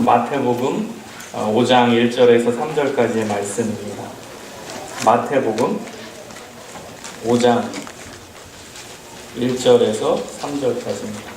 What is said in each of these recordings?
마태복음 5장 1절에서 3절까지의 말씀입니다. 마태복음 5장 1절에서 3절까지입니다.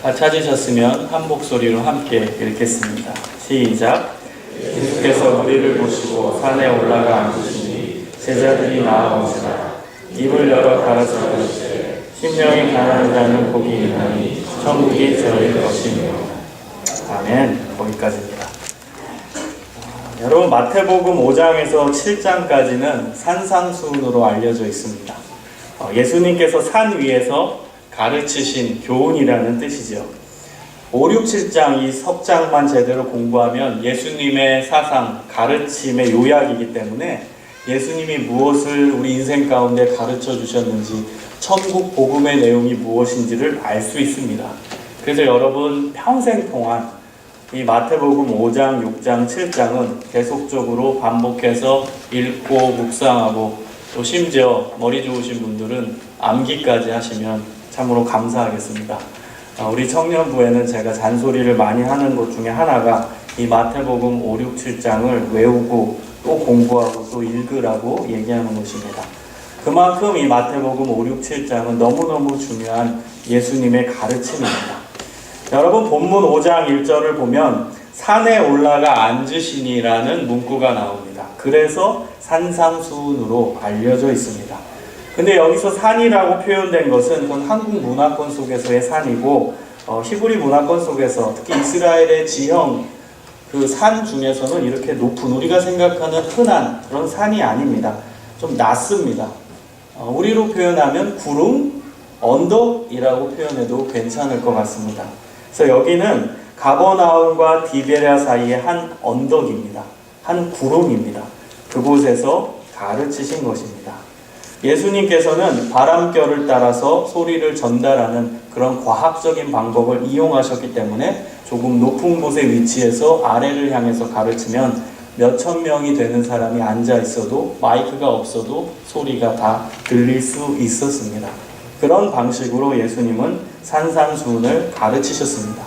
다 찾으셨으면 한 목소리로 함께 읽겠습니다. 시작. 예수께서 우리를 보시고 산에 올라가 앉으시니 제자들이 나아오시라. 입을 열어 가라사대 심령이 가난한 자는 복이 있나니 천국이 저희의 것이며. 아멘. 거기까지입니다. 여러분, 마태복음 5장에서 7장까지는 산상수훈으로 알려져 있습니다. 예수님께서 산 위에서 가르치신 교훈이라는 뜻이죠. 5, 6, 7장 이 석장만 제대로 공부하면 예수님의 사상, 가르침의 요약이기 때문에 예수님이 무엇을 우리 인생 가운데 가르쳐 주셨는지, 천국 복음의 내용이 무엇인지를 알 수 있습니다. 그래서 여러분 평생 동안 이 마태복음 5장, 6장, 7장은 계속적으로 반복해서 읽고 묵상하고, 또 심지어 머리 좋으신 분들은 암기까지 하시면 참으로 감사하겠습니다. 우리 청년부에는 제가 잔소리를 많이 하는 것 중에 하나가 이 마태복음 5, 6, 7장을 외우고 또 공부하고 또 읽으라고 얘기하는 것입니다. 그만큼 이 마태복음 5, 6, 7장은 너무너무 중요한 예수님의 가르침입니다. 여러분, 본문 5장 1절을 보면 산에 올라가 앉으시니라는 문구가 나옵니다. 그래서 산상수훈으로 알려져 있습니다. 근데 여기서 산이라고 표현된 것은 그건 한국 문화권 속에서의 산이고, 히브리 문화권 속에서 특히 이스라엘의 지형 그 산 중에서는 이렇게 높은, 우리가 생각하는 흔한 그런 산이 아닙니다. 좀 낮습니다. 우리로 표현하면 구름, 언덕이라고 표현해도 괜찮을 것 같습니다. 그래서 여기는 가버나움과 디베랴 사이의 한 언덕입니다. 한 구름입니다. 그곳에서 가르치신 것입니다. 예수님께서는 바람결을 따라서 소리를 전달하는 그런 과학적인 방법을 이용하셨기 때문에 조금 높은 곳에 위치해서 아래를 향해서 가르치면 몇천 명이 되는 사람이 앉아 있어도, 마이크가 없어도 소리가 다 들릴 수 있었습니다. 그런 방식으로 예수님은 산상수훈을 가르치셨습니다.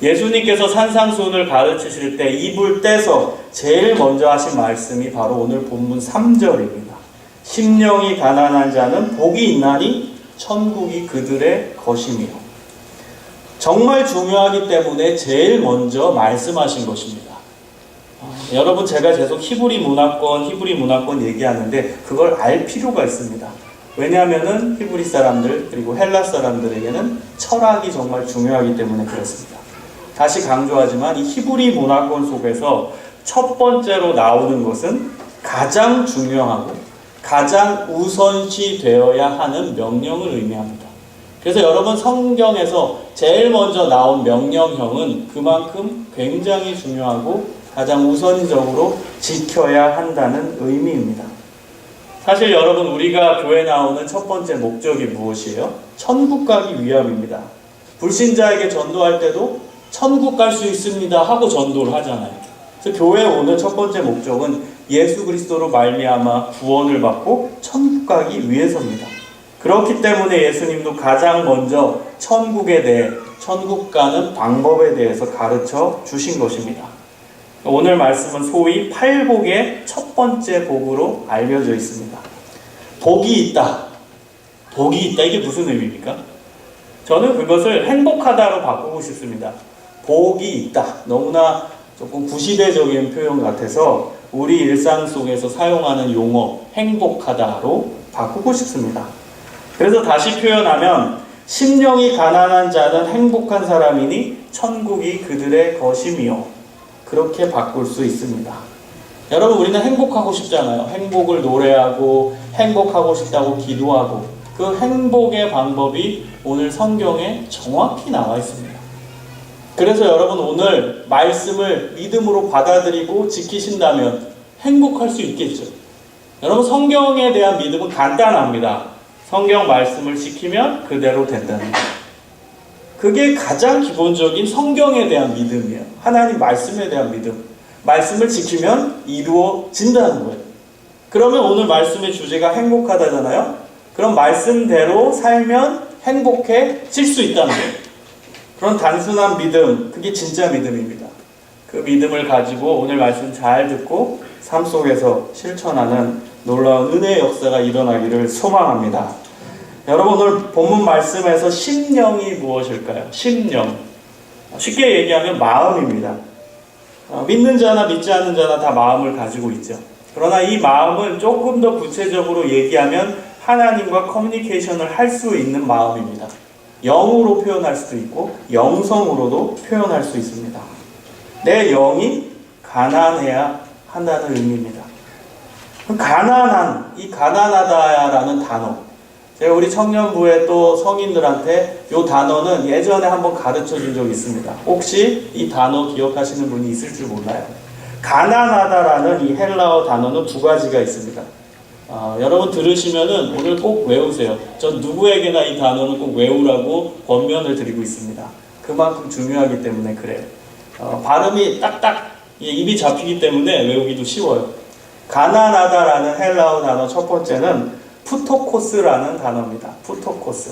예수님께서 산상수훈을 가르치실 때 입을 떼서 제일 먼저 하신 말씀이 바로 오늘 본문 3절입니다. 심령이 가난한 자는 복이 있나니 천국이 그들의 것이며. 정말 중요하기 때문에 제일 먼저 말씀하신 것입니다. 여러분, 제가 계속 히브리 문화권 얘기하는데 그걸 알 필요가 있습니다. 왜냐하면은 히브리 사람들 그리고 헬라 사람들에게는 철학이 정말 중요하기 때문에 그렇습니다. 다시 강조하지만 이 히브리 문화권 속에서 첫 번째로 나오는 것은 가장 중요하고 가장 우선시 되어야 하는 명령을 의미합니다. 그래서 여러분, 성경에서 제일 먼저 나온 명령형은 그만큼 굉장히 중요하고 가장 우선적으로 지켜야 한다는 의미입니다. 사실 여러분, 우리가 교회 나오는 첫 번째 목적이 무엇이에요? 천국 가기 위함입니다. 불신자에게 전도할 때도 천국 갈 수 있습니다 하고 전도를 하잖아요. 그래서 교회에 오는 첫 번째 목적은 예수 그리스도로 말미암아 구원을 받고 천국 가기 위해서입니다. 그렇기 때문에 예수님도 가장 먼저 천국에 대해, 천국 가는 방법에 대해서 가르쳐 주신 것입니다. 오늘 말씀은 소위 팔복의 첫 번째 복으로 알려져 있습니다. 복이 있다. 복이 있다. 이게 무슨 의미입니까? 저는 그것을 행복하다로 바꾸고 싶습니다. 복이 있다. 너무나 조금 구시대적인 표현 같아서 우리 일상 속에서 사용하는 용어 행복하다로 바꾸고 싶습니다. 그래서 다시 표현하면 심령이 가난한 자는 행복한 사람이니 천국이 그들의 것이며, 그렇게 바꿀 수 있습니다. 여러분, 우리는 행복하고 싶잖아요. 행복을 노래하고 행복하고 싶다고 기도하고, 그 행복의 방법이 오늘 성경에 정확히 나와 있습니다. 그래서 여러분, 오늘 말씀을 믿음으로 받아들이고 지키신다면 행복할 수 있겠죠. 여러분, 성경에 대한 믿음은 간단합니다. 성경 말씀을 지키면 그대로 된다는 거예요. 그게 가장 기본적인 성경에 대한 믿음이에요. 하나님 말씀에 대한 믿음. 말씀을 지키면 이루어진다는 거예요. 그러면 오늘 말씀의 주제가 행복하다잖아요. 그럼 말씀대로 살면 행복해질 수 있다는 거예요. 그런 단순한 믿음, 그게 진짜 믿음입니다. 그 믿음을 가지고 오늘 말씀 잘 듣고 삶 속에서 실천하는 놀라운 은혜의 역사가 일어나기를 소망합니다. 여러분, 오늘 본문 말씀에서 심령이 무엇일까요? 심령. 쉽게 얘기하면 마음입니다. 믿는 자나 믿지 않는 자나 다 마음을 가지고 있죠. 그러나 이 마음은 조금 더 구체적으로 얘기하면 하나님과 커뮤니케이션을 할 수 있는 마음입니다. 영으로 표현할 수도 있고 영성으로도 표현할 수 있습니다. 내 영이 가난해야 한다는 의미입니다. 가난한, 이 가난하다라는 단어, 제가 우리 청년부에 또 성인들한테 이 단어는 예전에 한번 가르쳐 준 적이 있습니다. 혹시 이 단어 기억하시는 분이 있을 줄 몰라요. 가난하다라는 이 헬라어 단어는 두 가지가 있습니다. 여러분 들으시면은 오늘 꼭 외우세요. 전 누구에게나 이 단어는 꼭 외우라고 권면을 드리고 있습니다. 그만큼 중요하기 때문에 그래요. 발음이 딱딱 입이 잡히기 때문에 외우기도 쉬워요. 가난하다라는 헬라어 단어 첫 번째는 푸토코스라는 단어입니다. 푸토코스.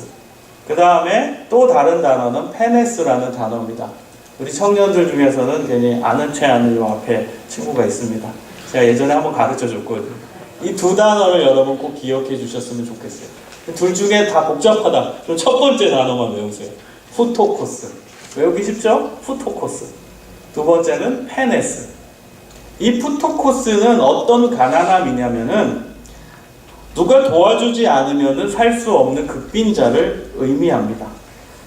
그 다음에 또 다른 단어는 페네스라는 단어입니다. 우리 청년들 중에서는 괜히 아는 체 아는 요 앞에 친구가 있습니다. 제가 예전에 한번 가르쳐 줬거든요. 이 두 단어를 여러분 꼭 기억해 주셨으면 좋겠어요. 둘 중에 다 복잡하다. 그럼 첫 번째 단어만 외우세요. 푸토코스. 외우기 쉽죠? 푸토코스. 두 번째는 페네스. 이 푸토코스는 어떤 가난함이냐면은 누가 도와주지 않으면은 살 수 없는 극빈자를 의미합니다.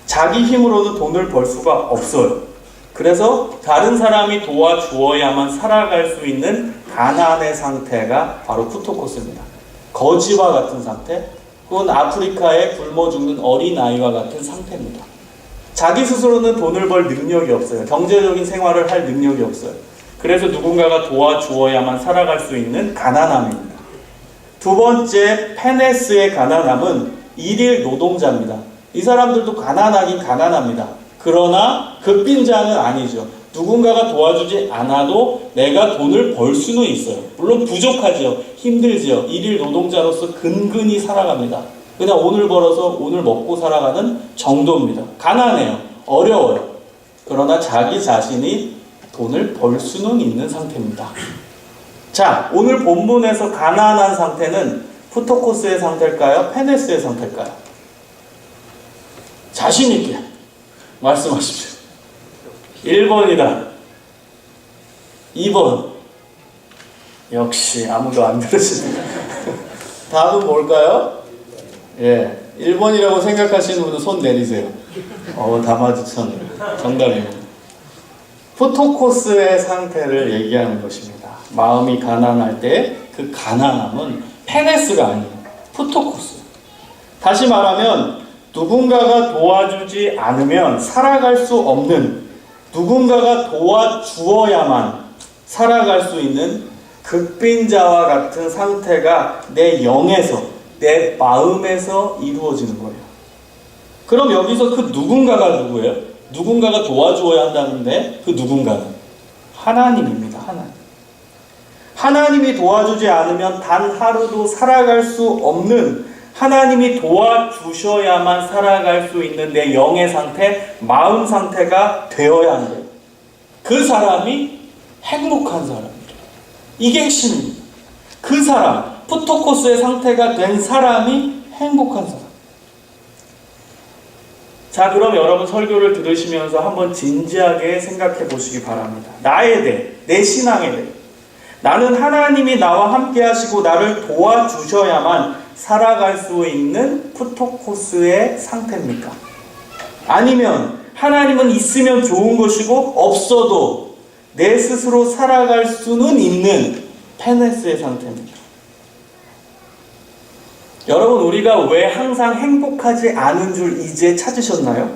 자기 힘으로는 돈을 벌 수가 없어요. 그래서 다른 사람이 도와주어야만 살아갈 수 있는 가난의 상태가 바로 푸토코스입니다. 거지와 같은 상태, 그건 아프리카에 굶어 죽는 어린아이와 같은 상태입니다. 자기 스스로는 돈을 벌 능력이 없어요. 경제적인 생활을 할 능력이 없어요. 그래서 누군가가 도와주어야만 살아갈 수 있는 가난함입니다. 두 번째, 페네스의 가난함은 일일 노동자입니다. 이 사람들도 가난하긴 가난합니다. 그러나 극빈자는 아니죠. 누군가가 도와주지 않아도 내가 돈을 벌 수는 있어요. 물론 부족하죠. 힘들죠. 일일 노동자로서 근근히 살아갑니다. 그냥 오늘 벌어서 오늘 먹고 살아가는 정도입니다. 가난해요. 어려워요. 그러나 자기 자신이 돈을 벌 수는 있는 상태입니다. 자, 오늘 본문에서 가난한 상태는 푸토코스의 상태일까요? 페네스의 상태일까요? 자신 있게 말씀하십시오. 1번이다. 2번. 역시 아무도 안 들으시네요. 답은 뭘까요? 예, 1번이라고 생각하시는 분은 손 내리세요. 다 맞으셨네요. 정답입니다. 푸토코스의 상태를 얘기하는 것입니다. 마음이 가난할 때 그 가난함은 페네스가 아니에요. 푸토코스. 다시 말하면 누군가가 도와주지 않으면 살아갈 수 없는, 누군가가 도와주어야만 살아갈 수 있는 극빈자와 같은 상태가 내 영에서, 내 마음에서 이루어지는 거예요. 그럼 여기서 그 누군가가 누구예요? 누군가가 도와주어야 한다는데 그 누군가는 하나님입니다. 하나님. 하나님이 도와주지 않으면 단 하루도 살아갈 수 없는, 하나님이 도와주셔야만 살아갈 수 있는 내 영의 상태, 마음 상태가 되어야 한대요. 그 사람이 행복한 사람입니다. 이게 핵심입니다. 그 사람, 푸토코스의 상태가 된 사람이 행복한 사람. 자, 그럼 여러분 설교를 들으시면서 한번 진지하게 생각해 보시기 바랍니다. 나에 대해, 내 신앙에 대해. 나는 하나님이 나와 함께 하시고 나를 도와주셔야만 살아갈 수 있는 푸토코스의 상태입니까? 아니면 하나님은 있으면 좋은 것이고 없어도 내 스스로 살아갈 수는 있는 페네스의 상태입니까? 여러분, 우리가 왜 항상 행복하지 않은 줄 이제 찾으셨나요?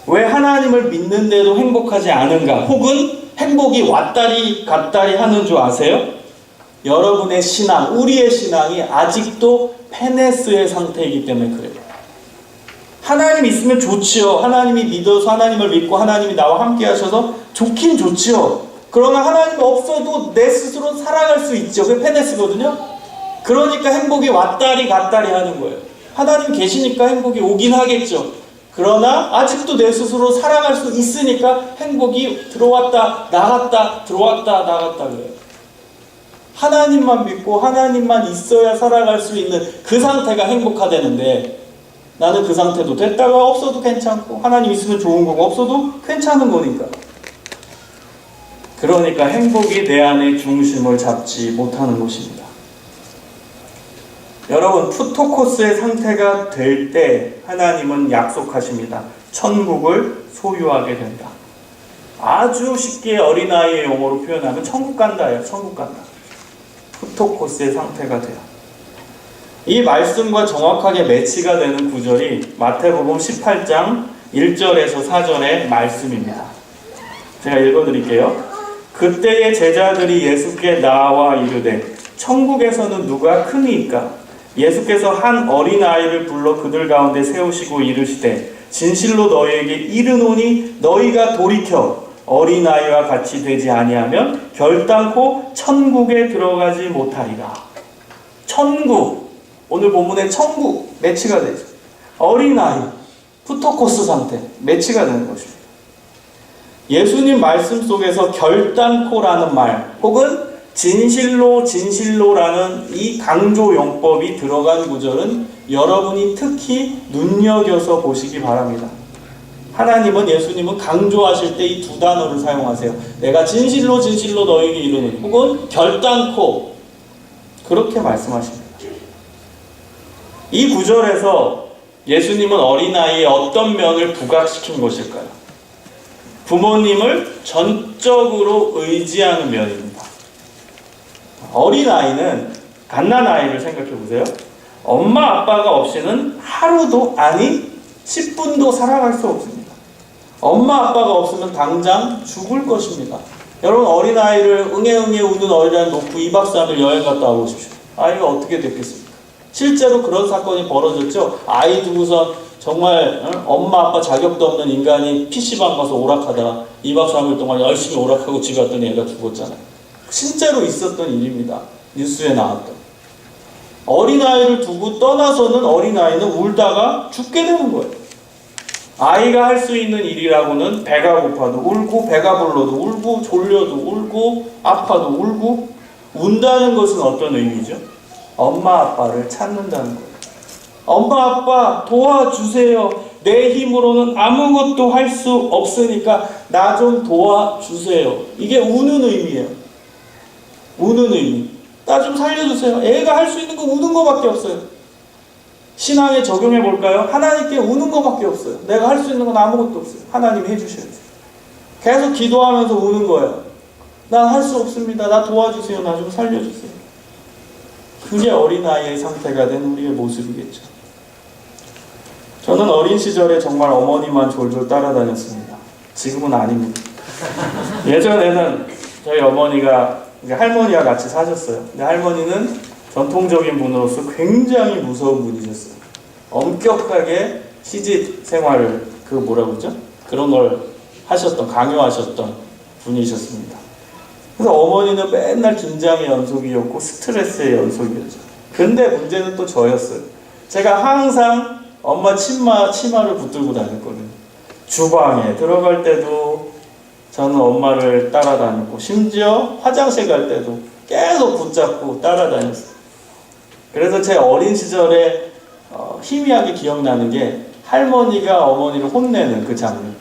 왜 하나님을 믿는데도 행복하지 않은가? 혹은 행복이 왔다리 갔다리 하는 줄 아세요? 여러분의 신앙, 우리의 신앙이 아직도 페네스의 상태이기 때문에 그래요. 하나님 있으면 좋지요. 하나님이 믿어서 하나님을 믿고 하나님이 나와 함께 하셔서 좋긴 좋지요. 그러나 하나님 없어도 내 스스로 살아갈 수 있죠. 그게 페네스거든요. 그러니까 행복이 왔다리 갔다리 하는 거예요. 하나님 계시니까 행복이 오긴 하겠죠. 그러나 아직도 내 스스로 살아갈 수 있으니까 행복이 들어왔다 나갔다 들어왔다 나갔다 그래요. 하나님만 믿고 하나님만 있어야 살아갈 수 있는 그 상태가 행복하다는데, 나는 그 상태도 됐다가 없어도 괜찮고 하나님 있으면 좋은 거고 없어도 괜찮은 거니까. 그러니까 행복이 내 안의 중심을 잡지 못하는 것입니다. 여러분, 푸토코스의 상태가 될 때 하나님은 약속하십니다. 천국을 소유하게 된다. 아주 쉽게 어린아이의 용어로 표현하면 천국 간다예요. 천국 간다. 푸토코스의 상태가 돼요. 이 말씀과 정확하게 매치가 되는 구절이 마태복음 18장 1절에서 4절의 말씀입니다. 제가 읽어드릴게요. 그때의 제자들이 예수께 나와 이르되 천국에서는 누가 크니까? 예수께서 한 어린아이를 불러 그들 가운데 세우시고 이르시되 진실로 너희에게 이르노니 너희가 돌이켜 어린아이와 같이 되지 아니하면 결단코 천국에 들어가지 못하리라. 천국, 오늘 본문의 천국 매치가 되죠. 어린아이, 푸토코스 상태 매치가 되는 것입니다. 예수님 말씀 속에서 결단코라는 말 혹은 진실로라는 이 강조 용법이 들어간 구절은 여러분이 특히 눈여겨서 보시기 바랍니다. 하나님은, 예수님은 강조하실 때 이 두 단어를 사용하세요. 내가 진실로 너에게 이르노니 혹은 결단코, 그렇게 말씀하십니다. 이 구절에서 예수님은 어린아이의 어떤 면을 부각시킨 것일까요? 부모님을 전적으로 의지하는 면입니다. 어린아이는, 갓난아이를 생각해보세요. 엄마 아빠가 없이는 하루도, 아니 10분도 살아갈 수 없습니다. 엄마 아빠가 없으면 당장 죽을 것입니다. 여러분, 어린아이를 응애응애 우는 어린아이 놓고 2박 3일 여행 갔다 와보십시오. 아이가 어떻게 됐겠습니까? 실제로 그런 사건이 벌어졌죠. 아이 두고선 정말 엄마 아빠 자격도 없는 인간이 PC방 가서 오락하다가 2박 3일 동안 열심히 오락하고 집에 왔더니 애가 죽었잖아요. 실제로 있었던 일입니다. 뉴스에 나왔던. 어린아이를 두고 떠나서는 어린아이는 울다가 죽게 되는 거예요. 아이가 할 수 있는 일이라고는 배가 고파도 울고, 배가 불러도 울고, 졸려도 울고, 아파도 울고. 운다는 것은 어떤 의미죠? 엄마 아빠를 찾는다는 거예요. 엄마 아빠 도와주세요. 내 힘으로는 아무것도 할 수 없으니까 나 좀 도와주세요. 이게 우는 의미예요. 우는 의미. 나 좀 살려주세요. 애가 할 수 있는 거 우는 거밖에 없어요. 신앙에 적용해 볼까요? 하나님께 우는 거밖에 없어요. 내가 할 수 있는 건 아무것도 없어요. 하나님 해주셔야죠. 계속 기도하면서 우는 거예요. 난 할 수 없습니다. 나 도와주세요. 나 좀 살려주세요. 그게 어린아이의 상태가 된 우리의 모습이겠죠. 저는 어린 시절에 정말 어머니만 졸졸 따라다녔습니다. 지금은 아닙니다. 예전에는 저희 어머니가 할머니와 같이 사셨어요. 근데 할머니는 전통적인 분으로서 굉장히 무서운 분이셨어요. 엄격하게 시집 생활을, 그런 걸 강요하셨던 분이셨습니다. 그래서 어머니는 맨날 긴장의 연속이었고 스트레스의 연속이었죠. 근데 문제는 또 저였어요. 제가 항상 엄마 치마를 붙들고 다녔거든요. 주방에 들어갈 때도 저는 엄마를 따라다녔고, 심지어 화장실 갈 때도 계속 붙잡고 따라다녔어요. 그래서 제 어린 시절에 희미하게 기억나는 게 할머니가 어머니를 혼내는 그 장면.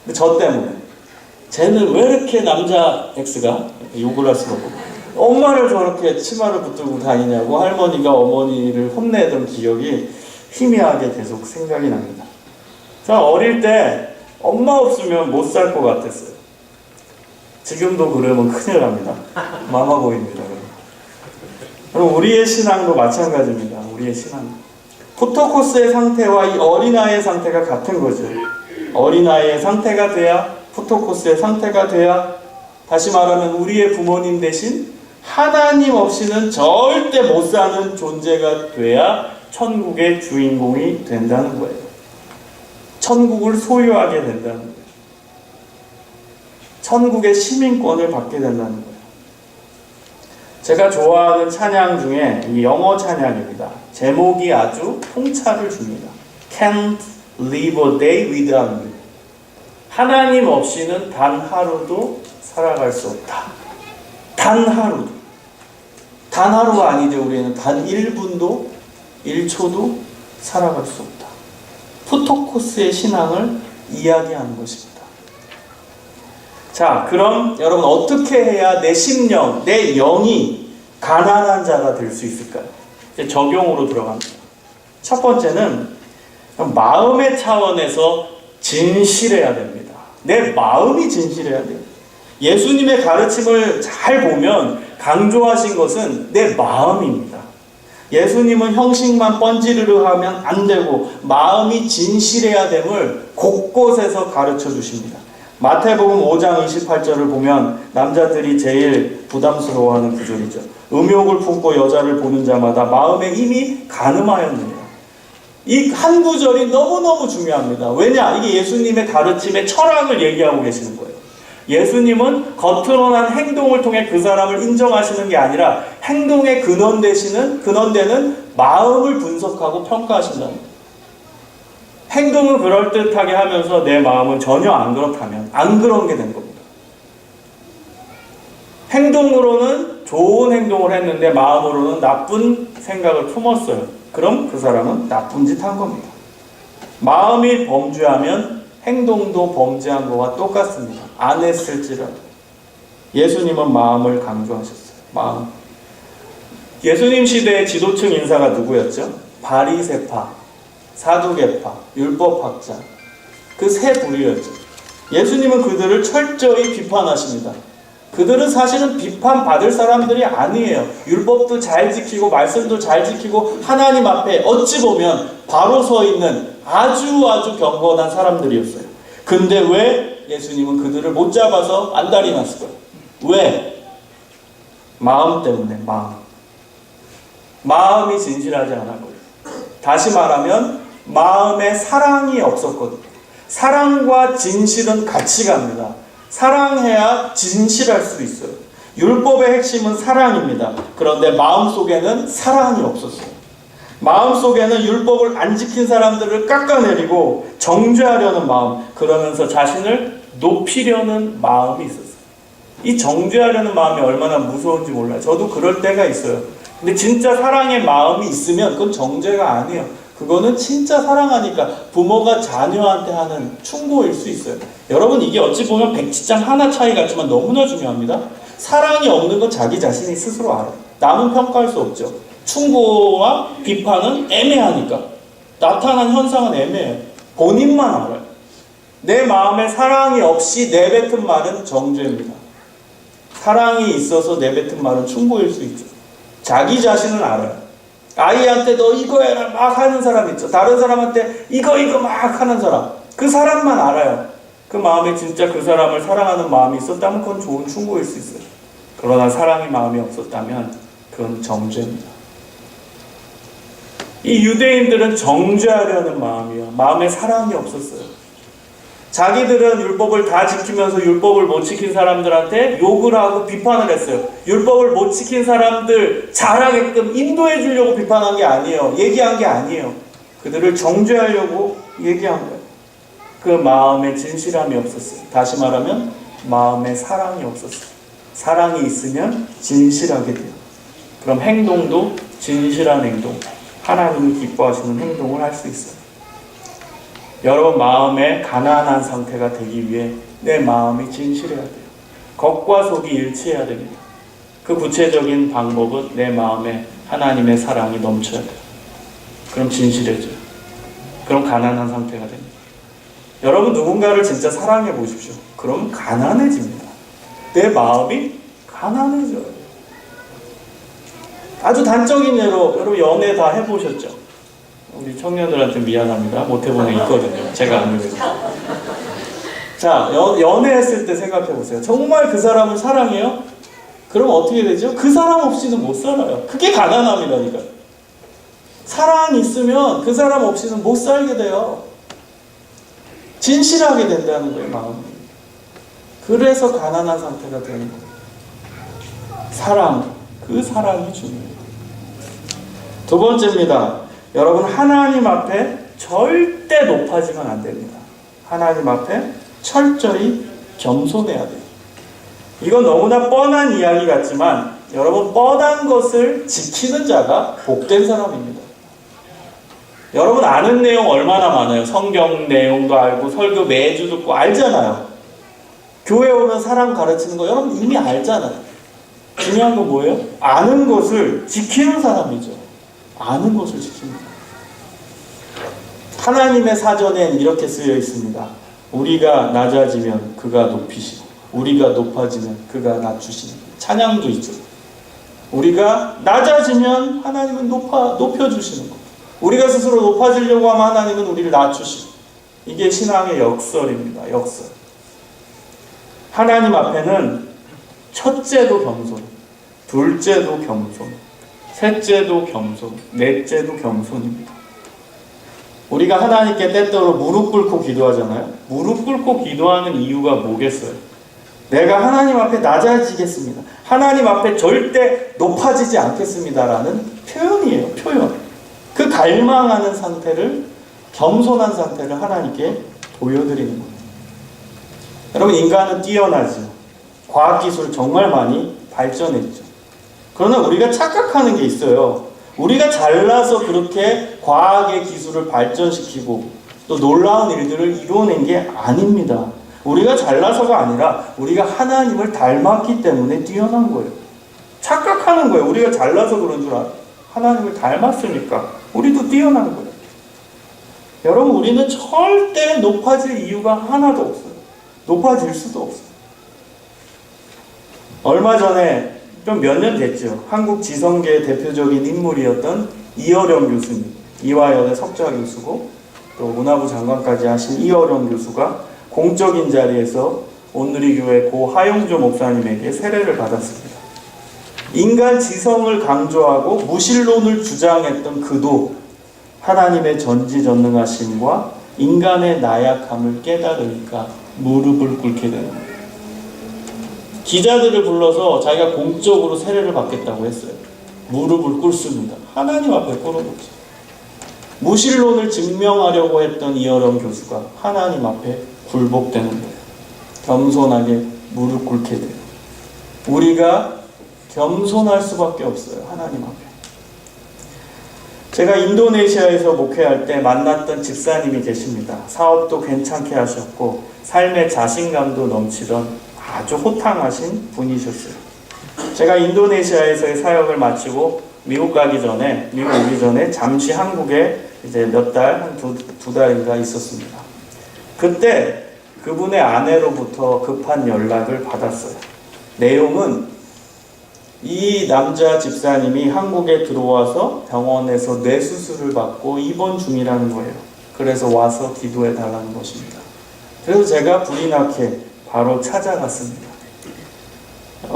근데 저 때문에 쟤는 왜 이렇게 남자 X가 욕을 할 수가 없고 엄마를 저렇게 치마를 붙들고 다니냐고 할머니가 어머니를 혼내던 기억이 희미하게 계속 생각이 납니다. 저는 어릴 때 엄마 없으면 못 살 것 같았어요. 지금도 그러면 큰일 납니다. 마마보이입니다. 그럼 우리의 신앙도 마찬가지입니다. 우리의 신앙. 푸토코스의 상태와 이 어린아이의 상태가 같은 거죠. 어린아이의 상태가 돼야, 푸토코스의 상태가 돼야, 다시 말하면 우리의 부모님 대신 하나님 없이는 절대 못 사는 존재가 돼야 천국의 주인공이 된다는 거예요. 천국을 소유하게 된다는 거예요. 천국의 시민권을 받게 된다는 거예요. 제가 좋아하는 찬양 중에 이 영어 찬양입니다. 제목이 아주 통찰을 줍니다. Can't live a day without you. 하나님 없이는 단 하루도 살아갈 수 없다. 단 하루도. 단 하루가 아니죠. 우리는 단 1분도 1초도 살아갈 수 없다. 푸토코스의 신앙을 이야기하는 것입니다. 자, 그럼 여러분 어떻게 해야 내 심령, 내 영이 가난한 자가 될 수 있을까요? 이제 적용으로 들어갑니다. 첫 번째는 마음의 차원에서 진실해야 됩니다. 내 마음이 진실해야 돼요. 예수님의 가르침을 잘 보면 강조하신 것은 내 마음입니다. 예수님은 형식만 번지르르 하면 안 되고 마음이 진실해야 됨을 곳곳에서 가르쳐 주십니다. 마태복음 5장 28절을 보면 남자들이 제일 부담스러워하는 구절이죠. 음욕을 품고 여자를 보는 자마다 마음에 이미 간음하였느니라. 이 한 구절이 너무너무 중요합니다. 왜냐? 이게 예수님의 가르침의 철학을 얘기하고 계시는 거예요. 예수님은 겉으로난 행동을 통해 그 사람을 인정하시는 게 아니라 행동의 근원되는 마음을 분석하고 평가하신다는 거예요. 행동을 그럴듯하게 하면서 내 마음은 전혀 안 그렇다면 안 그런 게 된 겁니다. 행동으로는 좋은 행동을 했는데 마음으로는 나쁜 생각을 품었어요. 그럼 그 사람은 나쁜 짓 한 겁니다. 마음이 범죄하면 행동도 범죄한 거와 똑같습니다. 안 했을지라도. 예수님은 마음을 강조하셨어요. 마음. 예수님 시대의 지도층 인사가 누구였죠? 바리새파, 사두개파, 율법학자. 그 세 부류였죠. 예수님은 그들을 철저히 비판하십니다. 그들은 사실은 비판받을 사람들이 아니에요. 율법도 잘 지키고 말씀도 잘 지키고 하나님 앞에 어찌 보면 바로 서 있는 아주 경건한 사람들이었어요. 근데 왜 예수님은 그들을 못 잡아서 안달이 났을까요? 왜? 마음 때문에. 마음이 진실하지 않았거든요. 다시 말하면 마음에 사랑이 없었거든요. 사랑과 진실은 같이 갑니다. 사랑해야 진실할 수 있어요. 율법의 핵심은 사랑입니다. 그런데 마음속에는 사랑이 없었어요. 마음속에는 율법을 안 지킨 사람들을 깎아내리고 정죄하려는 마음, 그러면서 자신을 높이려는 마음이 있었어요. 이 정죄하려는 마음이 얼마나 무서운지 몰라요. 저도 그럴 때가 있어요. 근데 진짜 사랑의 마음이 있으면 그건 정죄가 아니에요. 그거는 진짜 사랑하니까 부모가 자녀한테 하는 충고일 수 있어요. 여러분, 이게 어찌 보면 백지장 하나 차이 같지만 너무나 중요합니다. 사랑이 없는 건 자기 자신이 스스로 알아요. 남은 평가할 수 없죠. 충고와 비판은 애매하니까. 나타난 현상은 애매해요. 본인만 알아요. 내 마음에 사랑이 없이 내뱉은 말은 정죄입니다. 사랑이 있어서 내뱉은 말은 충고일 수 있죠. 자기 자신은 알아요. 아이한테 너 이거 해라 막 하는 사람 있죠. 다른 사람한테 이거 막 하는 사람. 그 사람만 알아요. 그 마음에 진짜 그 사람을 사랑하는 마음이 있었다면 그건 좋은 충고일 수 있어요. 그러나 사랑의 마음이 없었다면 그건 정죄입니다. 이 유대인들은 정죄하려는 마음이요. 마음에 사랑이 없었어요. 자기들은 율법을 다 지키면서 율법을 못 지킨 사람들한테 욕을 하고 비판을 했어요. 율법을 못 지킨 사람들 잘하게끔 인도해 주려고 비판한 게 아니에요. 얘기한 게 아니에요. 그들을 정죄하려고 얘기한 거예요. 그 마음에 진실함이 없었어요. 다시 말하면 마음에 사랑이 없었어요. 사랑이 있으면 진실하게 돼요. 그럼 행동도 진실한 행동, 하나님이 기뻐하시는 행동을 할 수 있어요. 여러분, 마음에 가난한 상태가 되기 위해 내 마음이 진실해야 돼요. 겉과 속이 일치해야 됩니다. 그 구체적인 방법은 내 마음에 하나님의 사랑이 넘쳐야 돼요. 그럼 진실해져요. 그럼 가난한 상태가 됩니다. 여러분, 누군가를 진짜 사랑해 보십시오. 그럼 가난해집니다. 내 마음이 가난해져요. 아주 단적인 예로 여러분 연애 다 해보셨죠? 우리 청년들한테 미안합니다. 못 해본 애 있거든요. 제가 안 해서. 자, 연애했을 때 생각해보세요. 정말 그 사람을 사랑해요? 그럼 어떻게 되죠? 그 사람 없이는 못 살아요. 그게 가난함이라니까. 사랑이 있으면 그 사람 없이는 못 살게 돼요. 진실하게 된다는 거예요, 마음이. 그래서 가난한 상태가 되는 거예요. 사랑, 그 사랑이 중요해요. 두 번째입니다. 여러분, 하나님 앞에 절대 높아지면 안 됩니다. 하나님 앞에 철저히 겸손해야 돼요. 이건 너무나 뻔한 이야기 같지만 여러분, 뻔한 것을 지키는 자가 복된 사람입니다. 여러분 아는 내용 얼마나 많아요. 성경 내용도 알고 설교 매주 듣고 알잖아요. 교회 오면 사랑 가르치는 거 여러분 이미 알잖아요. 중요한 건 뭐예요? 아는 것을 지키는 사람이죠. 아는 것을 지킵니다. 하나님의 사전엔 이렇게 쓰여 있습니다. 우리가 낮아지면 그가 높이시고 우리가 높아지면 그가 낮추시는 찬양도 있죠. 우리가 낮아지면 하나님은 높여주시는 것. 우리가 스스로 높아지려고 하면 하나님은 우리를 낮추시고. 이게 신앙의 역설입니다. 역설. 하나님 앞에는 첫째도 겸손, 둘째도 겸손, 셋째도 겸손, 넷째도 겸손입니다. 우리가 하나님께 때때로 무릎 꿇고 기도하잖아요. 무릎 꿇고 기도하는 이유가 뭐겠어요? 내가 하나님 앞에 낮아지겠습니다. 하나님 앞에 절대 높아지지 않겠습니다라는 표현이에요. 표현. 그 갈망하는 상태를, 겸손한 상태를 하나님께 보여드리는 겁니다. 여러분, 인간은 뛰어나죠. 과학기술 정말 많이 발전했죠. 그러나 우리가 착각하는 게 있어요. 우리가 잘나서 그렇게 과학의 기술을 발전시키고 또 놀라운 일들을 이루어낸 게 아닙니다. 우리가 잘나서가 아니라 우리가 하나님을 닮았기 때문에 뛰어난 거예요. 착각하는 거예요. 우리가 잘나서 그런 줄 알아요. 하나님을 닮았으니까 우리도 뛰어난 거예요. 여러분, 우리는 절대 높아질 이유가 하나도 없어요. 높아질 수도 없어요. 얼마 전에 좀 몇 년 됐죠. 한국 지성계의 대표적인 인물이었던 이어령 교수님, 이화여대 석좌 교수고 또 문화부 장관까지 하신 이어령 교수가 공적인 자리에서 온누리교회 고 하용조 목사님에게 세례를 받았습니다. 인간 지성을 강조하고 무신론을 주장했던 그도 하나님의 전지전능하심과 인간의 나약함을 깨달으니까 무릎을 꿇게 되는 거예요. 기자들을 불러서 자기가 공적으로 세례를 받겠다고 했어요. 무릎을 꿇습니다. 하나님 앞에 꿇어놓죠. 무신론을 증명하려고 했던 이어령 교수가 하나님 앞에 굴복되는 거예요. 겸손하게 무릎 꿇게 돼요. 우리가 겸손할 수밖에 없어요. 하나님 앞에. 제가 인도네시아에서 목회할 때 만났던 집사님이 계십니다. 사업도 괜찮게 하셨고 삶의 자신감도 넘치던 아주 호탕하신 분이셨어요. 제가 인도네시아에서의 사역을 마치고 미국 오기 전에 잠시 한국에 이제 몇 달, 한 두 달인가 있었습니다. 그때 그분의 아내로부터 급한 연락을 받았어요. 내용은 이 남자 집사님이 한국에 들어와서 병원에서 뇌수술을 받고 입원 중이라는 거예요. 그래서 와서 기도해 달라는 것입니다. 그래서 제가 불이 나게 바로 찾아갔습니다.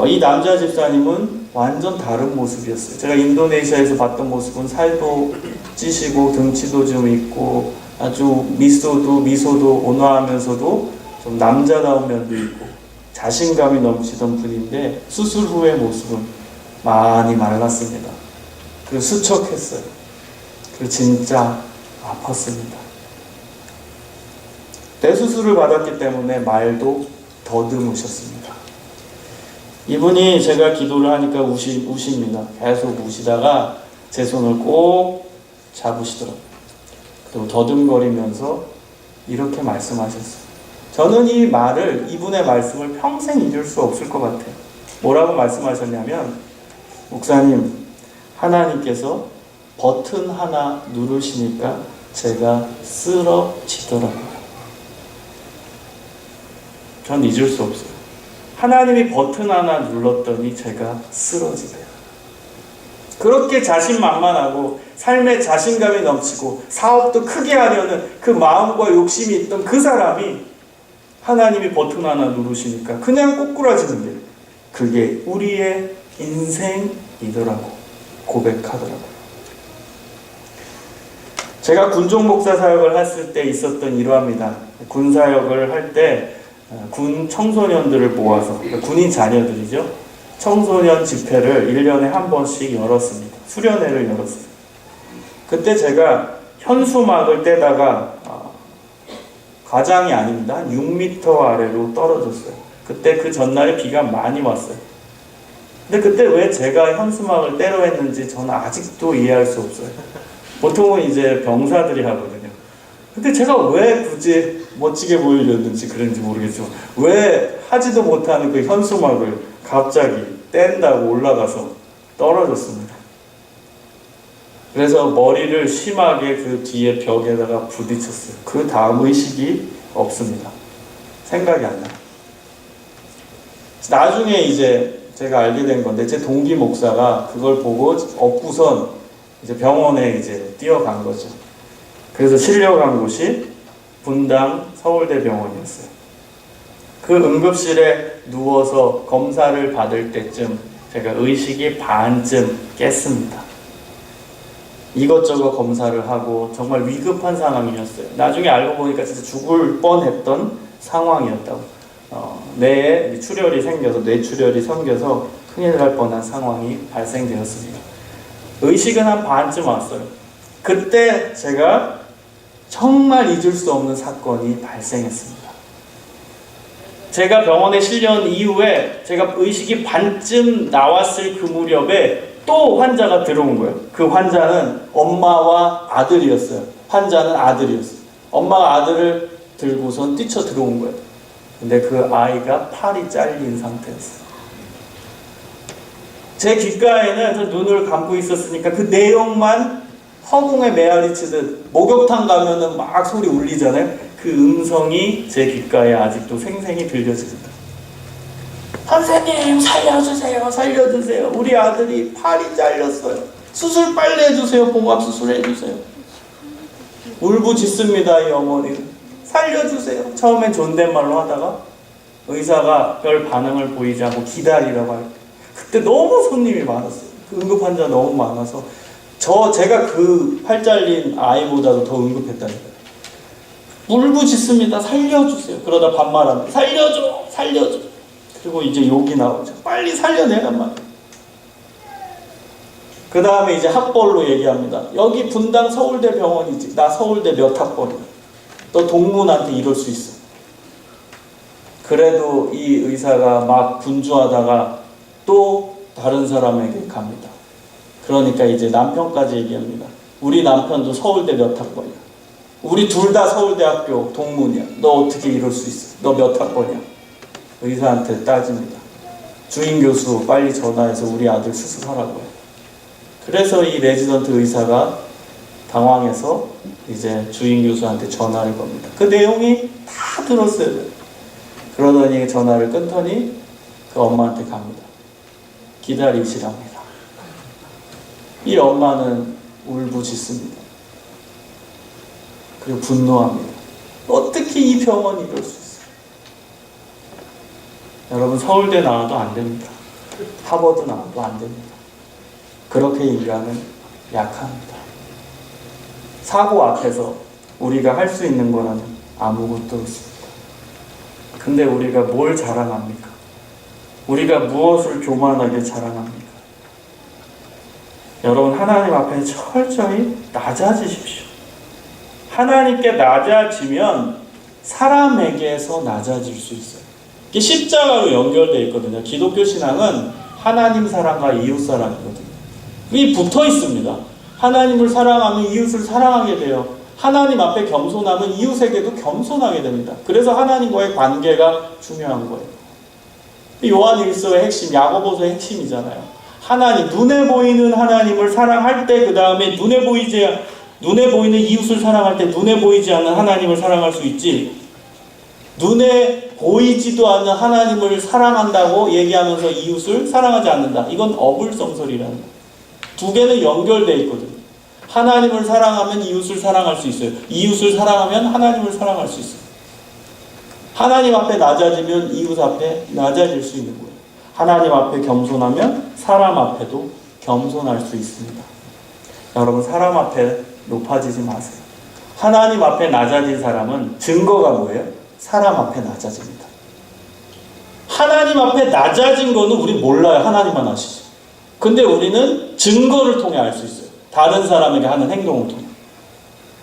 이 남자 집사님은 완전 다른 모습이었어요. 제가 인도네시아에서 봤던 모습은 살도 찌시고 등치도 좀 있고 아주 미소도 온화하면서도 좀 남자다운 면도 있고 자신감이 넘치던 분인데 수술 후의 모습은 많이 말랐습니다. 그리고 수척했어요. 그리고 진짜 아팠습니다. 뇌수술을 받았기 때문에 말도 더듬으셨습니다. 이분이 제가 기도를 하니까 우십니다. 계속 우시다가 제 손을 꼭 잡으시더라고요. 그리고 더듬거리면서 이렇게 말씀하셨어요. 저는 이분의 말씀을 평생 잊을 수 없을 것 같아요. 뭐라고 말씀하셨냐면, 목사님, 하나님께서 버튼 하나 누르시니까 제가 쓰러지더라고요. 전 잊을 수 없어요. 하나님이 버튼 하나 눌렀더니 제가 쓰러지대요. 그렇게 자신만만하고 삶에 자신감이 넘치고 사업도 크게 하려는 그 마음과 욕심이 있던 그 사람이 하나님이 버튼 하나 누르시니까 그냥 꼬꾸라지는 게 그게 우리의 인생이더라고 고백하더라고요. 제가 군종 목사 사역을 했을 때 있었던 일화입니다. 군 사역을 할 때 군 청소년들을 모아서, 그러니까 군인 자녀들이죠. 청소년 집회를 1년에 한 번씩 열었습니다. 수련회를 열었어요. 그때 제가 현수막을 떼다가 과장이 아닙니다. 한 6m 아래로 떨어졌어요. 그때 그 전날에 비가 많이 왔어요. 근데 그때 왜 제가 현수막을 떼려 했는지 저는 아직도 이해할 수 없어요. 보통은 이제 병사들이 하거든요. 근데 제가 왜 굳이 멋지게 보이려는지 그런지 모르겠지만 왜 하지도 못하는 그 현수막을 갑자기 뗀다고 올라가서 떨어졌습니다. 그래서 머리를 심하게 그 뒤에 벽에다가 부딪혔어요. 그 다음 의식이 없습니다. 생각이 안 나요. 나중에 이제 제가 알게 된 건데 제 동기 목사가 그걸 보고 업고선 이제 병원에 이제 뛰어간 거죠. 그래서 실려간 곳이 분당 서울대병원이었어요. 그 응급실에 누워서 검사를 받을 때쯤 제가 의식이 반쯤 깼습니다. 이것저것 검사를 하고 정말 위급한 상황이었어요. 나중에 알고 보니까 진짜 죽을 뻔했던 상황이었다고. 뇌에 출혈이 생겨서 뇌출혈이 생겨서 큰일 날 뻔한 상황이 발생되었습니다. 의식은 한 반쯤 왔어요. 그때 제가 정말 잊을 수 없는 사건이 발생했습니다. 제가 병원에 실려온 이후에 제가 의식이 반쯤 나왔을 그 무렵에 또 환자가 들어온 거예요. 그 환자는 엄마와 아들이었어요. 환자는 아들이었어요. 엄마가 아들을 들고선 뛰쳐 들어온 거예요. 근데 그 아이가 팔이 잘린 상태였어요. 제 귓가에는 저 눈을 감고 있었으니까 그 내용만 허공에 메아리치듯 목욕탕 가면은 막 소리 울리잖아요. 그 음성이 제 귓가에 아직도 생생히 들려집니다. 선생님 살려주세요. 살려주세요. 우리 아들이 팔이 잘렸어요. 수술 빨리 해주세요. 봉합수술 해주세요. 울부짖습니다. 이 어머니는. 살려주세요. 처음엔 존댓말로 하다가 의사가 별 반응을 보이지 않고 기다리라고 할 때 그때 너무 손님이 많았어요. 그 응급 환자 너무 많아서 제가 그 팔 잘린 아이보다도 더 응급했다니까요. 울부짖습니다. 살려주세요. 그러다 반말합니다. 살려줘. 살려줘. 그리고 이제 욕이 나오죠. 빨리 살려내란 말이에요. 그 다음에 이제 학벌로 얘기합니다. 여기 분당 서울대 병원이지. 나 서울대 몇 학번이야. 너 동문한테 이럴 수 있어. 그래도 이 의사가 막 분주하다가 또 다른 사람에게 갑니다. 그러니까 이제 남편까지 얘기합니다. 우리 남편도 서울대 몇 학번이야. 우리 둘 다 서울대학교 동문이야. 너 어떻게 이럴 수 있어? 너 몇 학번이야? 의사한테 따집니다. 주임 교수 빨리 전화해서 우리 아들 수술하라고요. 그래서 이 레지던트 의사가 당황해서 이제 주임 교수한테 전화를 겁니다. 그 내용이 다 들었어요. 그러더니 전화를 끊더니 그 엄마한테 갑니다. 기다리시랍니다. 이 엄마는 울부짖습니다. 그리고 분노합니다. 어떻게 이 병원이 이럴 수 있어요? 여러분 서울대 나와도 안 됩니다. 하버드 나와도 안 됩니다. 그렇게 인간은 약합니다. 사고 앞에서 우리가 할 수 있는 거라는 아무것도 없습니다. 근데 우리가 뭘 자랑합니까? 우리가 무엇을 교만하게 자랑합니까? 여러분 하나님 앞에 철저히 낮아지십시오. 하나님께 낮아지면 사람에게서 낮아질 수 있어요. 이게 십자가로 연결되어 있거든요. 기독교 신앙은 하나님 사랑과 이웃 사랑이거든요. 이게 붙어 있습니다. 하나님을 사랑하면 이웃을 사랑하게 돼요. 하나님 앞에 겸손하면 이웃에게도 겸손하게 됩니다. 그래서 하나님과의 관계가 중요한 거예요. 요한일서의 핵심, 야고보서의 핵심이잖아요. 하나님, 눈에 보이는 하나님을 사랑할 때 그 다음에 눈에 보이는 이웃을 사랑할 때 눈에 보이지 않는 하나님을 사랑할 수 있지. 눈에 보이지도 않는 하나님을 사랑한다고 얘기하면서 이웃을 사랑하지 않는다. 이건 어불성설이라는 거예요. 두 개는 연결되어 있거든요. 하나님을 사랑하면 이웃을 사랑할 수 있어요. 이웃을 사랑하면 하나님을 사랑할 수 있어요. 하나님 앞에 낮아지면 이웃 앞에 낮아질 수 있는 거예요. 하나님 앞에 겸손하면 사람 앞에도 겸손할 수 있습니다. 여러분 사람 앞에 높아지지 마세요. 하나님 앞에 낮아진 사람은 증거가 뭐예요? 사람 앞에 낮아집니다. 하나님 앞에 낮아진 거는 우리 몰라요. 하나님만 아시죠. 근데 우리는 증거를 통해 알 수 있어요. 다른 사람에게 하는 행동을 통해.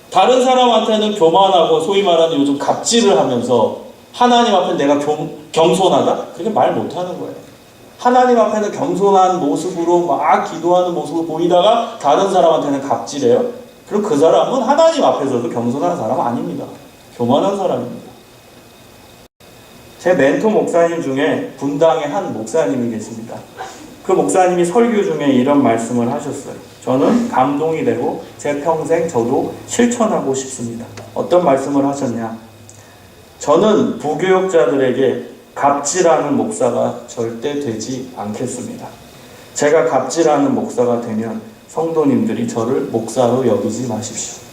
다른 사람한테는 교만하고 소위 말하는 요즘 갑질을 하면서 하나님 앞에 내가 겸손하다? 그렇게 말 못하는 거예요. 하나님 앞에는 겸손한 모습으로 막 기도하는 모습을 보이다가 다른 사람한테는 갑질해요. 그럼 그 사람은 하나님 앞에서도 겸손한 사람 아닙니다. 교만한 사람입니다. 제 멘토 목사님 중에 분당의 한 목사님이 계십니다. 그 목사님이 설교 중에 이런 말씀을 하셨어요. 저는 감동이 되고 제 평생 저도 실천하고 싶습니다. 어떤 말씀을 하셨냐? 저는 부교역자들에게 갑질하는 목사가 절대 되지 않겠습니다. 제가 갑질하는 목사가 되면 성도님들이 저를 목사로 여기지 마십시오.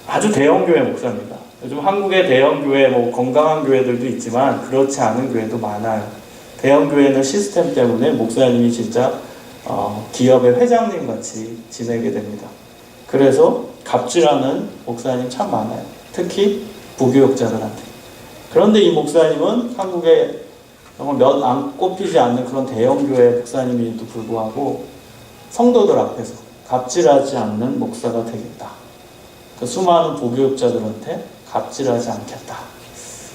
아주 대형교회 목사입니다. 요즘 한국의 대형교회, 건강한 교회들도 있지만 그렇지 않은 교회도 많아요. 대형교회는 시스템 때문에 목사님이 진짜 기업의 회장님 같이 지내게 됩니다. 그래서 갑질하는 목사님 참 많아요. 특히 부교역자들한테. 그런데 이 목사님은 한국에 정말 몇 안 꼽히지 않는 그런 대형교회 목사님임에도 불구하고 성도들 앞에서 갑질하지 않는 목사가 되겠다. 그 수많은 부교역자들한테 갑질하지 않겠다.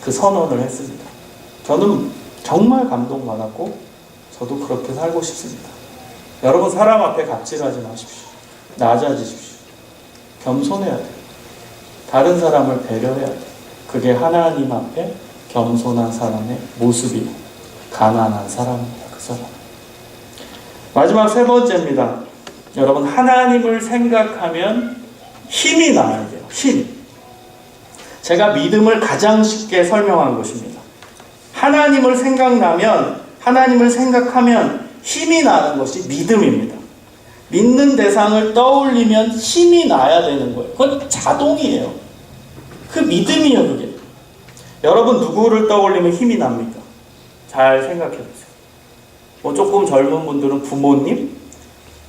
그 선언을 했습니다. 저는 정말 감동받았고 저도 그렇게 살고 싶습니다. 여러분, 사람 앞에 갑질하지 마십시오. 낮아지십시오. 겸손해야 돼요. 다른 사람을 배려해야 돼요. 그게 하나님 앞에 겸손한 사람의 모습이고 가난한 사람입니다. 그 사람. 마지막 세 번째입니다. 여러분, 하나님을 생각하면 힘이 나야 돼요. 힘. 제가 믿음을 가장 쉽게 설명한 것입니다. 하나님을 생각하면 힘이 나는 것이 믿음입니다. 믿는 대상을 떠올리면 힘이 나야 되는 거예요. 그건 자동이에요. 그 믿음이에요, 그게. 여러분, 누구를 떠올리면 힘이 납니까? 잘 생각해 보세요. 조금 젊은 분들은 부모님?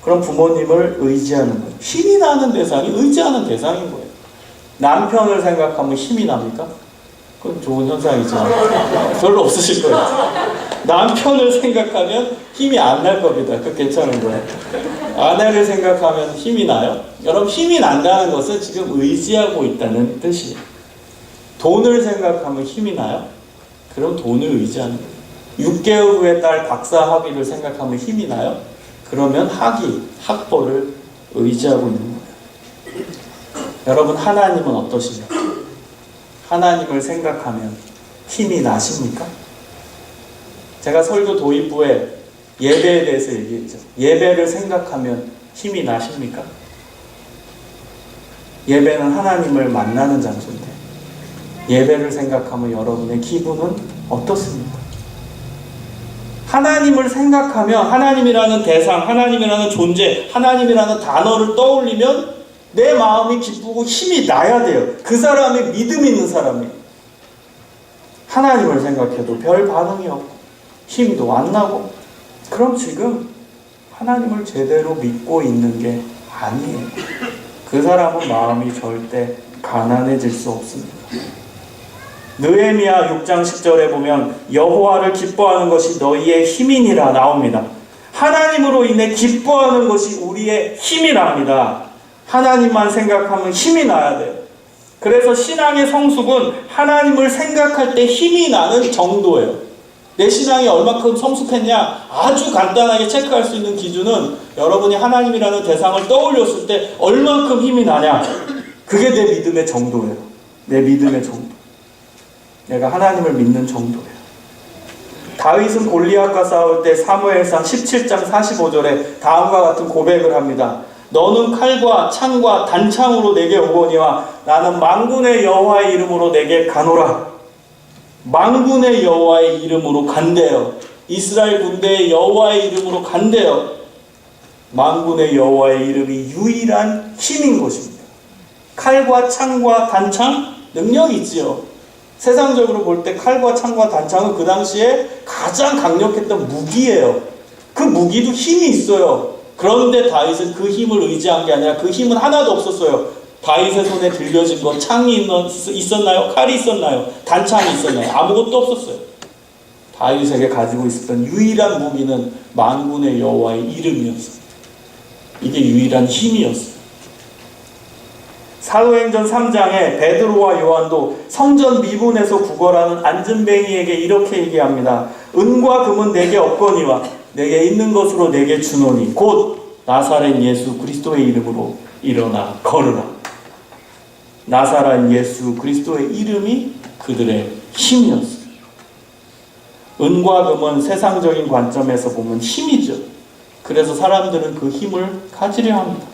그럼 부모님을 의지하는 거예요. 힘이 나는 대상이 의지하는 대상인 거예요. 남편을 생각하면 힘이 납니까? 그건 좋은 현상이지만 별로 없으실 거예요. 남편을 생각하면 힘이 안 날 겁니다. 그 괜찮은 거예요. 아내를 생각하면 힘이 나요? 여러분, 힘이 난다는 것은 지금 의지하고 있다는 뜻이에요. 돈을 생각하면 힘이 나요? 그럼 돈을 의지하는 거예요. 6개월 후에 딸 박사 학위를 생각하면 힘이 나요? 그러면 학벌을 의지하고 있는 거예요. 여러분, 하나님은 어떠십니까? 하나님을 생각하면 힘이 나십니까? 제가 설교 도입부에 예배에 대해서 얘기했죠. 예배를 생각하면 힘이 나십니까? 예배는 하나님을 만나는 장소인데 예배를 생각하면 여러분의 기분은 어떻습니까? 하나님을 생각하면 하나님이라는 대상, 하나님이라는 존재, 하나님이라는 단어를 떠올리면 내 마음이 기쁘고 힘이 나야 돼요. 그 사람이 믿음 있는 사람이. 하나님을 생각해도 별 반응이 없고 힘도 안 나고, 그럼 지금 하나님을 제대로 믿고 있는 게 아니에요. 그 사람은 마음이 절대 가난해질 수 없습니다. 느헤미야 6장 10절에 보면 여호와를 기뻐하는 것이 너희의 힘이니라 나옵니다. 하나님으로 인해 기뻐하는 것이 우리의 힘이랍니다. 하나님만 생각하면 힘이 나야 돼요. 그래서 신앙의 성숙은 하나님을 생각할 때 힘이 나는 정도예요. 내 신앙이 얼마큼 성숙했냐? 아주 간단하게 체크할 수 있는 기준은 여러분이 하나님이라는 대상을 떠올렸을 때 얼마큼 힘이 나냐? 그게 내 믿음의 정도예요. 내 믿음의 정도. 내가 하나님을 믿는 정도예요. 다윗은 골리앗과 싸울 때 사무엘상 17장 45절에 다음과 같은 고백을 합니다. 너는 칼과 창과 단창으로 내게 오거니와 나는 만군의 여호와의 이름으로 내게 가노라. 만군의 여호와의 이름으로 간대요. 이스라엘 군대의 여호와의 이름으로 간대요. 만군의 여호와의 이름이 유일한 힘인 것입니다. 칼과 창과 단창 능력이 있지요. 세상적으로 볼 때 칼과 창과 단창은 그 당시에 가장 강력했던 무기예요. 그 무기도 힘이 있어요. 그런데 다윗은 그 힘을 의지한 게 아니라 그 힘은 하나도 없었어요. 다윗의 손에 들려진 거 창이 있었나요? 칼이 있었나요? 단창이 있었나요? 아무것도 없었어요. 다윗에게 가지고 있었던 유일한 무기는 만군의 여호와의 이름이었습니다. 이게 유일한 힘이었어요. 사도행전 3장에 베드로와 요한도 성전 미문에서 구걸하는 안전뱅이에게 이렇게 얘기합니다. 은과 금은 내게 없거니와 내게 있는 것으로 내게 주노니 곧 나사렛 예수 그리스도의 이름으로 일어나 걸으라. 나사렛 예수 그리스도의 이름이 그들의 힘이었어요. 은과 금은 세상적인 관점에서 보면 힘이죠. 그래서 사람들은 그 힘을 가지려 합니다.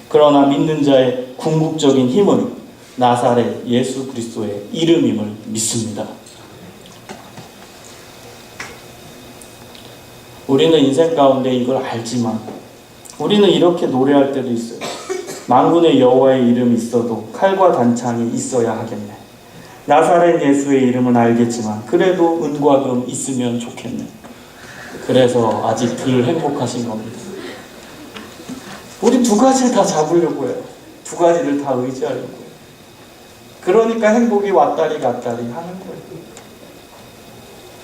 그러나 믿는 자의 궁극적인 힘은 나사렛 예수 그리스도의 이름임을 믿습니다. 우리는 인생 가운데 이걸 알지만 우리는 이렇게 노래할 때도 있어요. 만군의 여호와의 이름이 있어도 칼과 단창이 있어야 하겠네. 나사렛 예수의 이름은 알겠지만 그래도 은과 금 있으면 좋겠네. 그래서 아직 덜 행복하신 겁니다. 우리 두 가지를 다 잡으려고 해요. 두 가지를 다 의지하려고 해요. 그러니까 행복이 왔다리 갔다리 하는 거예요.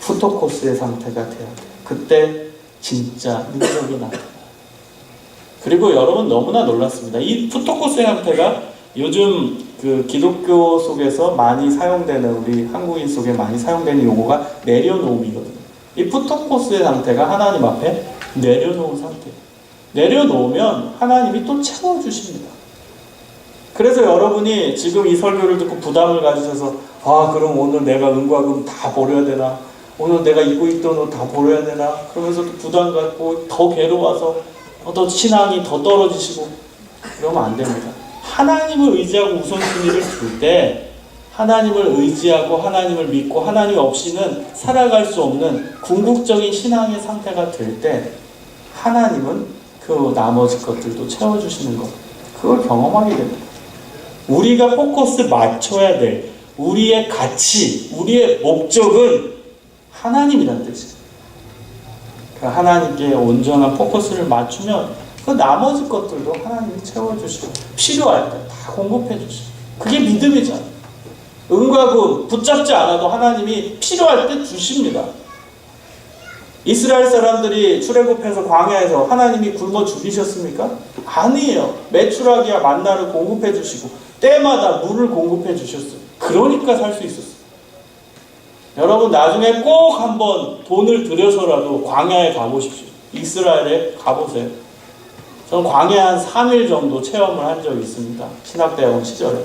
푸토코스의 상태가 돼야 돼요. 그때 진짜 능력이 나타나요. 그리고 여러분 너무나 놀랐습니다. 이 푸토코스의 상태가 요즘 그 기독교 속에서 많이 사용되는, 우리 한국인 속에 많이 사용되는 용어가 내려놓음이거든요. 이 푸토코스의 상태가 하나님 앞에 내려놓은 상태예요. 내려놓으면 하나님이 또 채워주십니다. 그래서 여러분이 지금 이 설교를 듣고 부담을 가지셔서 그럼 오늘 내가 은과 금 다 버려야 되나? 오늘 내가 입고 있던 옷 다 버려야 되나? 그러면서 또 부담 갖고 더 괴로워서 더 신앙이 더 떨어지시고 그러면 안 됩니다. 하나님을 의지하고 우선순위를 둘 때 하나님을 의지하고 하나님을 믿고 하나님 없이는 살아갈 수 없는 궁극적인 신앙의 상태가 될 때 하나님은 그 나머지 것들도 채워주시는 것, 그걸 경험하게 됩니다. 우리가 포커스 맞춰야 될 우리의 가치, 우리의 목적은 하나님이라는 뜻이에요. 그러니까 하나님께 온전한 포커스를 맞추면 그 나머지 것들도 하나님이 채워주시고 필요할 때 다 공급해 주시고, 그게 믿음이잖아요. 은과 금 붙잡지 않아도 하나님이 필요할 때 주십니다. 이스라엘 사람들이 출애굽해서 광야에서 하나님이 굶어 죽이셨습니까? 아니에요. 메추라기와 만나를 공급해 주시고 때마다 물을 공급해 주셨어요. 그러니까 살 수 있었어요. 여러분 나중에 꼭 한번 돈을 들여서라도 광야에 가보십시오. 이스라엘에 가보세요. 저는 광야에 한 3일 정도 체험을 한 적이 있습니다. 신학대학원 시절에.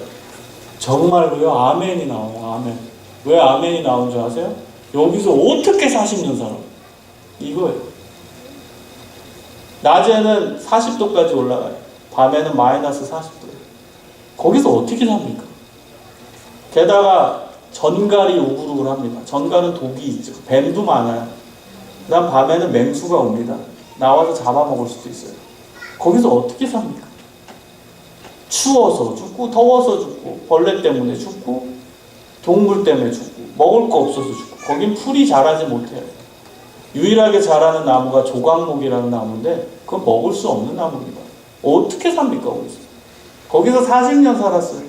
정말로요, 아멘이 나와요. 아멘. 왜 아멘이 나온 줄 아세요? 여기서 어떻게 40년 살아? 이거예요. 낮에는 40도까지 올라가요. 밤에는 마이너스 40도예요. 거기서 어떻게 삽니까? 게다가 전갈이 우글우글합니다. 전갈은 독이 있죠. 뱀도 많아요. 그 다음 밤에는 맹수가 옵니다. 나와서 잡아먹을 수도 있어요. 거기서 어떻게 삽니까? 추워서 죽고, 더워서 죽고, 벌레 때문에 죽고, 동물 때문에 죽고, 먹을 거 없어서 죽고, 거긴 풀이 자라지 못해요. 유일하게 자라는 나무가 조각목이라는 나무인데 그건 먹을 수 없는 나무입니다. 어떻게 삽니까 거기서? 거기서 40년 살았어요.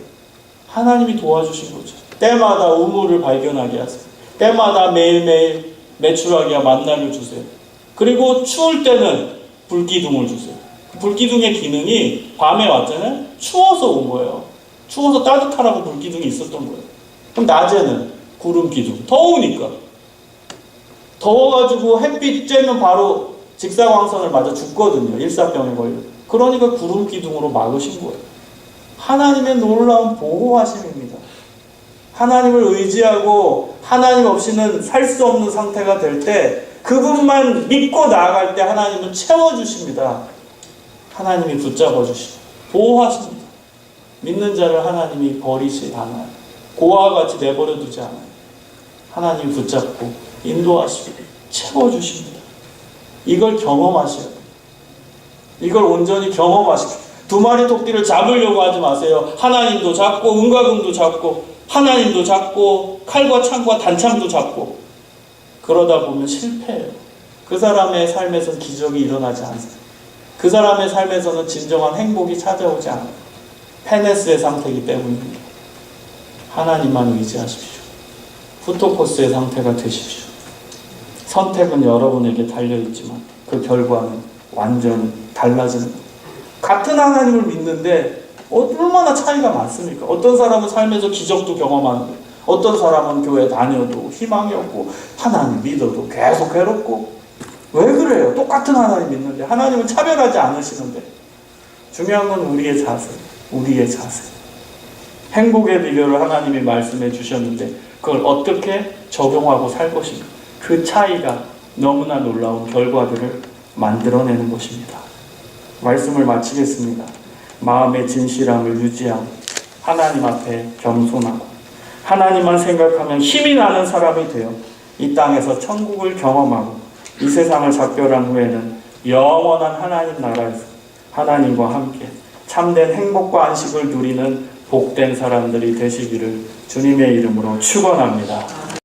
하나님이 도와주신 거죠. 때마다 우물을 발견하게 하세요. 때마다 매일매일 메추라기와 만나를 주세요. 그리고 추울 때는 불기둥을 주세요. 불기둥의 기능이 밤에 왔잖아요. 추워서 온 거예요. 추워서 따뜻하라고 불기둥이 있었던 거예요. 그럼 낮에는 구름기둥. 더우니까. 더워가지고 햇빛 쬐면 바로 직사광선을 맞아 죽거든요. 일사병에 걸려. 그러니까 구름기둥으로 막으신 거예요. 하나님의 놀라운 보호하심입니다. 하나님을 의지하고 하나님 없이는 살 수 없는 상태가 될 때 그분만 믿고 나아갈 때 하나님은 채워주십니다. 하나님이 붙잡아 주시고 보호하십니다. 믿는 자를 하나님이 버리지 않아요. 고아와 같이 내버려 두지 않아요. 하나님이 붙잡고 인도하시고 채워주십니다. 이걸 경험하셔야 돼요. 이걸 온전히 경험하시고, 두 마리 토끼를 잡으려고 하지 마세요. 하나님도 잡고 은과 금도 잡고 하나님도 잡고 칼과 창과 단창도 잡고 그러다 보면 실패해요. 그 사람의 삶에서는 기적이 일어나지 않습니다. 그 사람의 삶에서는 진정한 행복이 찾아오지 않아요. 페네스의 상태이기 때문입니다. 하나님만 의지하십시오. 푸토코스의 상태가 되십시오. 선택은 여러분에게 달려있지만 그 결과는 완전히 달라지는 거예요. 같은 하나님을 믿는데 얼마나 차이가 많습니까? 어떤 사람은 삶에서 기적도 경험하는데 어떤 사람은 교회 다녀도 희망이 없고 하나님 믿어도 계속 괴롭고 왜 그래요? 똑같은 하나님 믿는데 하나님은 차별하지 않으시는데 중요한 건 우리의 자세, 우리의 자세. 행복의 비결을 하나님이 말씀해 주셨는데 그걸 어떻게 적용하고 살 것인가. 그 차이가 너무나 놀라운 결과들을 만들어내는 것입니다. 말씀을 마치겠습니다. 마음의 진실함을 유지하고 하나님 앞에 겸손하고 하나님만 생각하면 힘이 나는 사람이 되어 이 땅에서 천국을 경험하고 이 세상을 작별한 후에는 영원한 하나님 나라에서 하나님과 함께 참된 행복과 안식을 누리는 복된 사람들이 되시기를 주님의 이름으로 축원합니다.